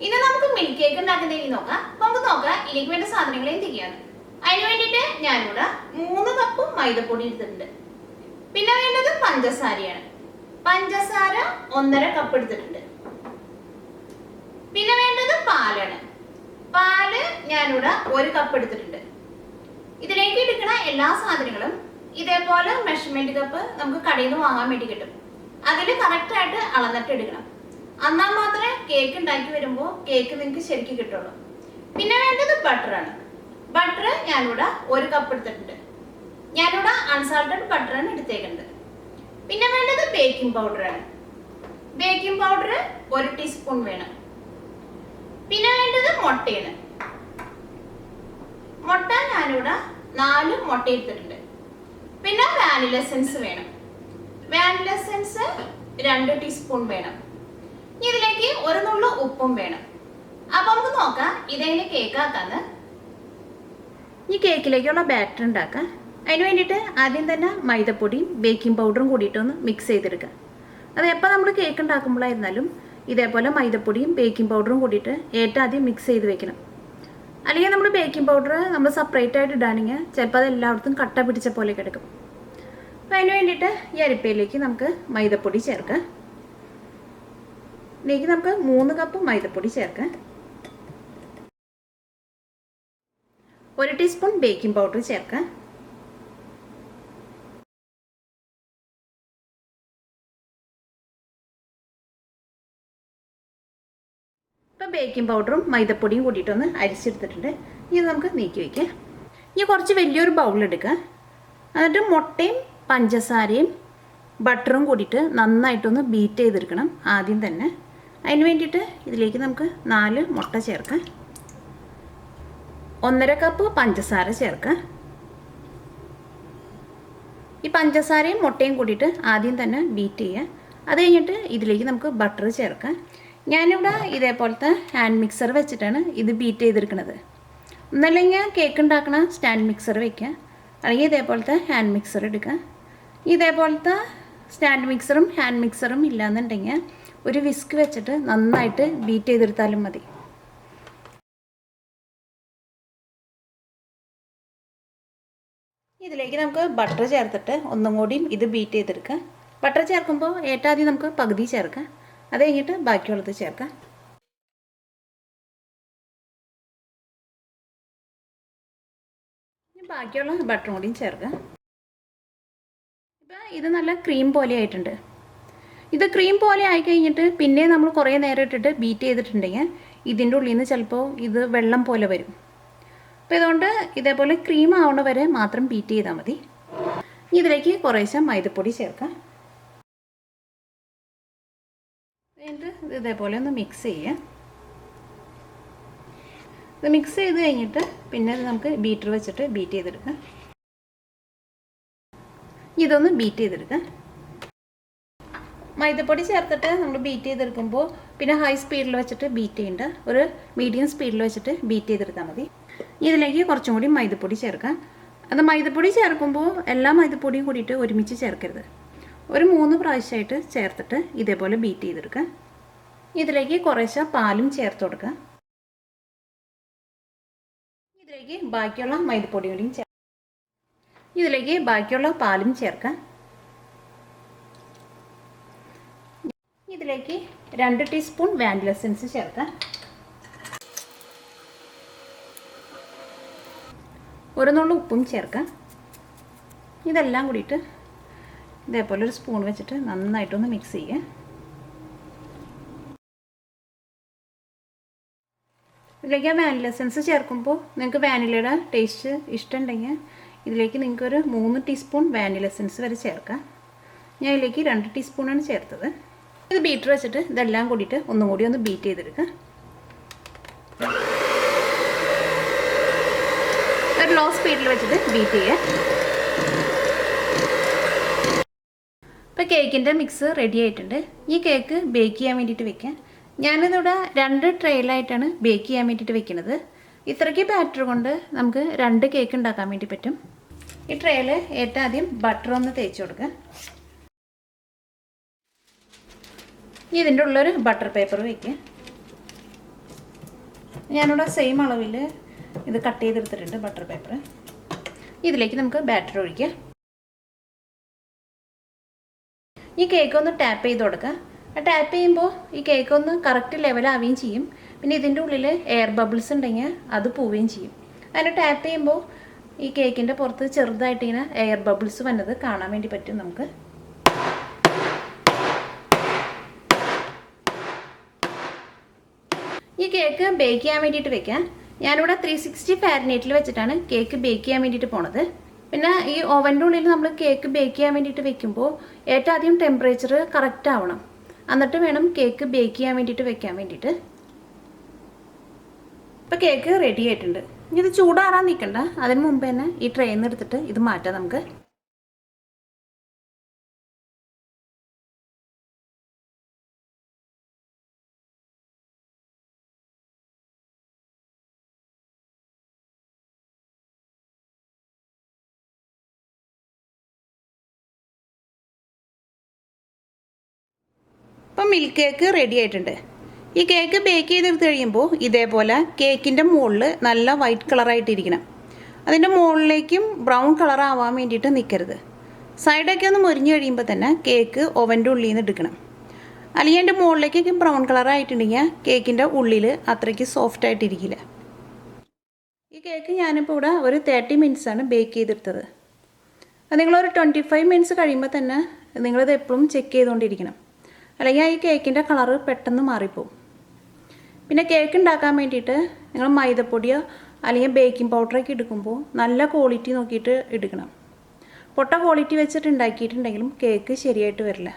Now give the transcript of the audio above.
ഇനി നമുക്ക് milk cake ഉണ്ടാക്കുന്നതിന് നോക്കാം. നമുക്ക് നോക്കാം ഇതിലേക്ക് വേണ്ട സാധനങ്ങൾ എന്തൊക്കെയാണ്. അതിന് വേണ്ടിയിട്ട് ഞാനിവിടെ 3 കപ്പ് മൈദപ്പൊടി എടുത്തിട്ടുണ്ട്. പിന്നെ വേണ്ടത് പഞ്ചസാരയാണ്. പഞ്ചസാര 1.5 കപ്പ് എടുത്തിട്ടുണ്ട്. പിന്നെ വേണ്ടത് പാലാണ്. പാല് ഞാനിവിടെ 1 കപ്പ് എടുത്തിട്ടുണ്ട്. ഇതിലേക്ക് എടുക്കുന്ന എല്ലാ സാധനങ്ങളും ഇതേപോലെ മെഷർമെന്റ് കപ്പ് നമുക്ക് കടയിൽ നിന്ന് വാങ്ങാൻ വേണ്ടി കിട്ടും. അതിൽ കറക്റ്റ് ആയിട്ട് അളന്നിട്ട് എടുക്കണം. എന്നാൽ മാത്രമേ കേക്ക് ഉണ്ടാക്കി വരുമ്പോൾ കേക്ക് നിങ്ങൾക്ക് ശരിക്കും കിട്ടുള്ളൂ. പിന്നെ വേണ്ടത് ബട്ടറാണ്. ബട്ടർ ഞാനിവിടെ 1 കപ്പ് എടുത്തിട്ടുണ്ട്. ഞാനിവിടെ അൺസാൾട്ടഡ് ബട്ടറാണ് എടുത്തേക്കുന്നത്. പിന്നെ വേണ്ടത് ബേക്കിംഗ് പൗഡറാണ്. ബേക്കിംഗ് പൗഡർ 1 ടീസ്പൂൺ വേണം. പിന്നെ വേണ്ടത് മുട്ടയാണ്. മുട്ട ഞാനിവിടെ 4 മുട്ട എടുത്തിട്ടുണ്ട്. പിന്നെ വാനില എസൻസ് വേണം. വാനില എസൻസ് 2 ടീസ്പൂൺ വേണം. ഇതിലേക്ക് 1 നുള്ളു ഉപ്പും വേണം. അപ്പൊ നമുക്ക് നോക്കാം ഇതെങ്ങനെ കേക്ക് ആക്കാന്ന്. ഈ കേക്കിലേക്കുള്ള ബാറ്റർ ഉണ്ടാക്കാം. അതിന് വേണ്ടിയിട്ട് ആദ്യം തന്നെ മൈദപ്പൊടിയും ബേക്കിംഗ് പൗഡറും കൂടിയിട്ടൊന്ന് മിക്സ് ചെയ്തെടുക്കുക. അത് എപ്പോൾ നമ്മൾ കേക്ക് ഉണ്ടാക്കുമ്പോഴായിരുന്നാലും ഇതേപോലെ മൈദപ്പൊടിയും ബേക്കിംഗ് പൗഡറും കൂടിയിട്ട് ഏറ്റവും ആദ്യം മിക്സ് ചെയ്ത് വെക്കണം. അല്ലെങ്കിൽ നമ്മൾ ബേക്കിംഗ് പൗഡർ നമ്മൾ സെപ്പറേറ്റ് ആയിട്ട് ഇടുകയാണെങ്കിൽ ചിലപ്പോൾ അത് എല്ലായിടത്തും കട്ട പിടിച്ച പോലെ കിടക്കും. അപ്പോൾ അതിന് വേണ്ടിയിട്ട് ഈ അരിപ്പയിലേക്ക് നമുക്ക് മൈദപ്പൊടി ചേർക്കാം. ഇതിലേക്ക് നമുക്ക് 3 കപ്പ് മൈദപ്പൊടി ചേർക്കാം. 1 ടീസ്പൂൺ ബേക്കിംഗ് പൗഡർ ചേർക്കാം. ഇപ്പോൾ ബേക്കിംഗ് പൗഡറും മൈദപ്പൊടിയും കൂടിയിട്ടൊന്ന് അരിച്ചെടുത്തിട്ടുണ്ട്. ഇത് നമുക്ക് നീക്കി വയ്ക്കാം. ഇനി കുറച്ച് വലിയൊരു ബൗളെടുക്കുക. എന്നിട്ട് മുട്ടയും പഞ്ചസാരയും ബട്ടറും കൂടിയിട്ട് നന്നായിട്ടൊന്ന് ബീറ്റ് ചെയ്തെടുക്കണം ആദ്യം തന്നെ. അതിന് വേണ്ടിയിട്ട് ഇതിലേക്ക് നമുക്ക് 4 മുട്ട ചേർക്കാം. 1.5 കപ്പ് പഞ്ചസാര ചേർക്കാം. ഈ പഞ്ചസാരയും മുട്ടയും കൂടിയിട്ട് ആദ്യം തന്നെ ബീറ്റ് ചെയ്യുക. അത് കഴിഞ്ഞിട്ട് ഇതിലേക്ക് നമുക്ക് ബട്ടർ ചേർക്കാം. ഞാനിവിടെ ഇതേപോലത്തെ ഹാൻഡ് മിക്സർ വെച്ചിട്ടാണ് ഇത് ബീറ്റ് ചെയ്തെടുക്കുന്നത്. ഒന്നല്ലെങ്കിൽ കേക്ക് ഉണ്ടാക്കണ സ്റ്റാൻഡ് മിക്സർ വയ്ക്കുക, അല്ലെങ്കിൽ ഇതേപോലത്തെ ഹാൻഡ് മിക്സർ എടുക്കുക. ഇതേപോലത്തെ സ്റ്റാൻഡ് മിക്സറും ഹാൻഡ് മിക്സറും ഇല്ലയെന്നുണ്ടെങ്കിൽ ഒരു വിസ്ക് വെച്ചിട്ട് നന്നായിട്ട് ബീറ്റ് ചെയ്തെടുത്താലും മതി. ഇതിലേക്ക് നമുക്ക് ബട്ടർ ചേർത്തിട്ട് ഒന്നും കൂടിയും ഇത് ബീറ്റ് ചെയ്തെടുക്കുക. ബട്ടർ ചേർക്കുമ്പോൾ ഏറ്റവും ആദ്യം നമുക്ക് പകുതി ചേർക്കാം. അത് കഴിഞ്ഞിട്ട് ബാക്കിയുള്ളത് ചേർക്കാം. ബാക്കിയുള്ള ബട്ടറും കൂടിയും ചേർക്കാം. ഇപ്പം ഇത് നല്ല ക്രീം പോലെ ആയിട്ടുണ്ട്. ഇത് ക്രീം പോലെ ആയിക്കഴിഞ്ഞിട്ട് പിന്നെ നമ്മൾ കുറേ നേരം ഇട്ടിട്ട് ബീറ്റ് ചെയ്തിട്ടുണ്ടെങ്കിൽ ഇതിൻ്റെ ഉള്ളിൽ നിന്ന് ചിലപ്പോൾ ഇത് വെള്ളം പോലെ വരും. അപ്പോൾ ഇതുകൊണ്ട് ഇതേപോലെ ക്രീം ആവണ വരെ മാത്രം ബീറ്റ് ചെയ്താൽ മതി. ഇതിലേക്ക് കുറേശ്ശെ മൈദപ്പൊടി ചേർക്കാം. എന്നിട്ട് ഇതേപോലെ ഒന്ന് മിക്സ് ചെയ്യാം. ഇത് മിക്സ് ചെയ്ത് കഴിഞ്ഞിട്ട് പിന്നെ നമുക്ക് ബീറ്റർ വെച്ചിട്ട് ബീറ്റ് ചെയ്തെടുക്കാം. ഇതൊന്ന് ബീറ്റ് ചെയ്തെടുക്കാം. മൈദപ്പൊടി ചേർത്തിട്ട് നമ്മൾ ബീറ്റ് ചെയ്തെടുക്കുമ്പോൾ പിന്നെ ഹൈ സ്പീഡിൽ വെച്ചിട്ട് ബീറ്റ് ചെയ്യേണ്ട, ഒരു മീഡിയം സ്പീഡിൽ വെച്ചിട്ട് ബീറ്റ് ചെയ്തെടുത്താൽ മതി. ഇതിലേക്ക് കുറച്ചും കൂടി മൈദപ്പൊടി ചേർക്കാം. അത് മൈദപ്പൊടി ചേർക്കുമ്പോൾ എല്ലാ മൈദപ്പൊടിയും കൂടിയിട്ട് ഒരുമിച്ച് ചേർക്കരുത്. ഒരു 3 പ്രാവശ്യമായിട്ട് ചേർത്തിട്ട് ഇതേപോലെ ബീറ്റ് ചെയ്തെടുക്കുക. ഇതിലേക്ക് കുറേശ്ശെ പാലും ചേർത്ത് കൊടുക്കുക. ഇതിലേക്ക് ബാക്കിയുള്ള മൈദപ്പൊടി കൂടിയും ഇതിലേക്ക് ബാക്കിയുള്ള പാലും ചേർക്കുക. ഇതിലേക്ക് 2 ടീസ്പൂൺ വാനില എസൻസ് ചേർക്കാം. 1 നുള്ളു ഉപ്പും ചേർക്കാം. ഇതെല്ലാം കൂടിയിട്ട് ഇതേപോലെ ഒരു സ്പൂൺ വെച്ചിട്ട് നന്നായിട്ടൊന്ന് മിക്സ് ചെയ്യുക. ഇതിലേക്ക് വാനില എസൻസ് ചേർക്കുമ്പോൾ നിങ്ങൾക്ക് വാനിലയുടെ ടേസ്റ്റ് ഇഷ്ടമുണ്ടെങ്കിൽ ഇതിലേക്ക് നിങ്ങൾക്കൊരു 3 ടീസ്പൂൺ വാനില എസൻസ് വരെ ചേർക്കാം. ഞാൻ ഇതിലേക്ക് 2 ടീസ്പൂണാണ് ചേർത്തത്. ഇത് ബീറ്റർ വെച്ചിട്ട് ഇതെല്ലാം കൂടിയിട്ട് ഒന്നും കൂടി ഒന്ന് ബീറ്റ് ചെയ്തെടുക്കുക. ഒരു ലോ സ്പീഡിൽ വെച്ചിട്ട് ബീറ്റ് ചെയ്യുക. ഇപ്പോൾ കേക്കിൻ്റെ മിക്സ് റെഡി ആയിട്ടുണ്ട്. ഈ കേക്ക് ബേക്ക് ചെയ്യാൻ വേണ്ടിയിട്ട് വെക്കാം. ഞാനിതിവിടെ 2 ട്രേയിലായിട്ടാണ് ബേക്ക് ചെയ്യാൻ വേണ്ടിയിട്ട് വെക്കുന്നത്. ഇത്രയ്ക്ക് ബാറ്റർ കൊണ്ട് നമുക്ക് 2 കേക്ക് ഉണ്ടാക്കാൻ വേണ്ടി പറ്റും. ഈ ട്രേയിൽ ഏറ്റവും ആദ്യം ബട്ടർ ഒന്ന് തേച്ച് കൊടുക്കുക. ഇതിൻ്റെ ഉള്ളൊരു ബട്ടർ പേപ്പർ വയ്ക്കുക. ഞാനിവിടെ സെയിം അളവിൽ ഇത് കട്ട് ചെയ്തെടുത്തിട്ടുണ്ട് ബട്ടർ പേപ്പർ. ഇതിലേക്ക് നമുക്ക് ബാറ്റർ ഒഴിക്കാം. ഈ കേക്ക് ഒന്ന് ടാപ്പ് ചെയ്ത് കൊടുക്കുക. ടാപ്പ് ചെയ്യുമ്പോൾ ഈ കേക്ക് ഒന്ന് കറക്റ്റ് ലെവലാവുകയും ചെയ്യും. പിന്നെ ഇതിൻ്റെ ഉള്ളിൽ എയർ ബബിൾസ് ഉണ്ടെങ്കിൽ അത് പോവുകയും ചെയ്യും. അതിന് ടാപ്പ് ചെയ്യുമ്പോൾ ഈ കേക്കിൻ്റെ പുറത്ത് ചെറുതായിട്ട് ഇങ്ങനെ എയർ ബബിൾസ് വന്നത് കാണാൻ വേണ്ടി പറ്റും നമുക്ക്. ഈ കേക്ക് ബേക്ക് ചെയ്യാൻ വേണ്ടിയിട്ട് വെക്കാം. ഞാനിവിടെ 360 ഫാരനൈറ്റിൽ വെച്ചിട്ടാണ് കേക്ക് ബേക്ക് ചെയ്യാൻ വേണ്ടിയിട്ട് പോണത്. പിന്നെ ഈ ഓവൻ്റെ ഉള്ളിൽ നമ്മൾ കേക്ക് ബേക്ക് ചെയ്യാൻ വേണ്ടിയിട്ട് വെക്കുമ്പോൾ ഏറ്റവും ആദ്യം ടെമ്പറേച്ചർ കറക്റ്റ് ആവണം. എന്നിട്ട് വേണം കേക്ക് ബേക്ക് ചെയ്യാൻ വേണ്ടിയിട്ട് വെക്കാൻ വേണ്ടിയിട്ട്. ഇപ്പോൾ കേക്ക് റെഡി ആയിട്ടുണ്ട്. ഇനി ഇത് ചൂടാറാൻ നിൽക്കണ്ട. അതിന് മുമ്പ് തന്നെ ഈ ട്രെയിൽ നിന്ന് എടുത്തിട്ട് ഇത് മാറ്റാം നമുക്ക്. ഇപ്പം മിൽക്ക് കേക്ക് റെഡി ആയിട്ടുണ്ട്. ഈ കേക്ക് ബേക്ക് ചെയ്തെടുത്ത് കഴിയുമ്പോൾ ഇതേപോലെ കേക്കിൻ്റെ മുകളിൽ നല്ല വൈറ്റ് കളറായിട്ടിരിക്കണം. അതിൻ്റെ മുകളിലേക്കും ബ്രൗൺ കളർ ആവാൻ വേണ്ടിയിട്ട് നിൽക്കരുത്. സൈഡൊക്കെ ഒന്ന് മുരിഞ്ഞ് കഴിയുമ്പോൾ തന്നെ കേക്ക് ഓവൻ്റെ ഉള്ളിൽ നിന്ന് എടുക്കണം. അല്ലെങ്കിൽ അതിൻ്റെ മുകളിലേക്കൊക്കെ ബ്രൗൺ കളറായിട്ടുണ്ടെങ്കിൽ കേക്കിൻ്റെ ഉള്ളിൽ അത്രയ്ക്ക് സോഫ്റ്റ് ആയിട്ടിരിക്കില്ല. ഈ കേക്ക് ഞാനിപ്പോൾ ഇവിടെ ഒരു 30 മിനിറ്റ്സാണ് ബേക്ക് ചെയ്തെടുത്തത്. അത് നിങ്ങളൊരു 25 മിനിറ്റ്സ് കഴിയുമ്പോൾ തന്നെ നിങ്ങളിത് എപ്പോഴും ചെക്ക് ചെയ്തുകൊണ്ടിരിക്കണം. അല്ലെങ്കിൽ ഈ കേക്കിൻ്റെ കളറ് പെട്ടെന്ന് മാറിപ്പോവും. പിന്നെ കേക്ക് ഉണ്ടാക്കാൻ വേണ്ടിയിട്ട് നിങ്ങൾ മൈദപ്പൊടിയോ അല്ലെങ്കിൽ ബേക്കിംഗ് പൗഡറൊക്കെ എടുക്കുമ്പോൾ നല്ല ക്വാളിറ്റി നോക്കിയിട്ട് എടുക്കണം. പൊട്ട ക്വാളിറ്റി വെച്ചിട്ട് ഉണ്ടാക്കിയിട്ടുണ്ടെങ്കിലും കേക്ക് ശരിയായിട്ട് വരില്ല.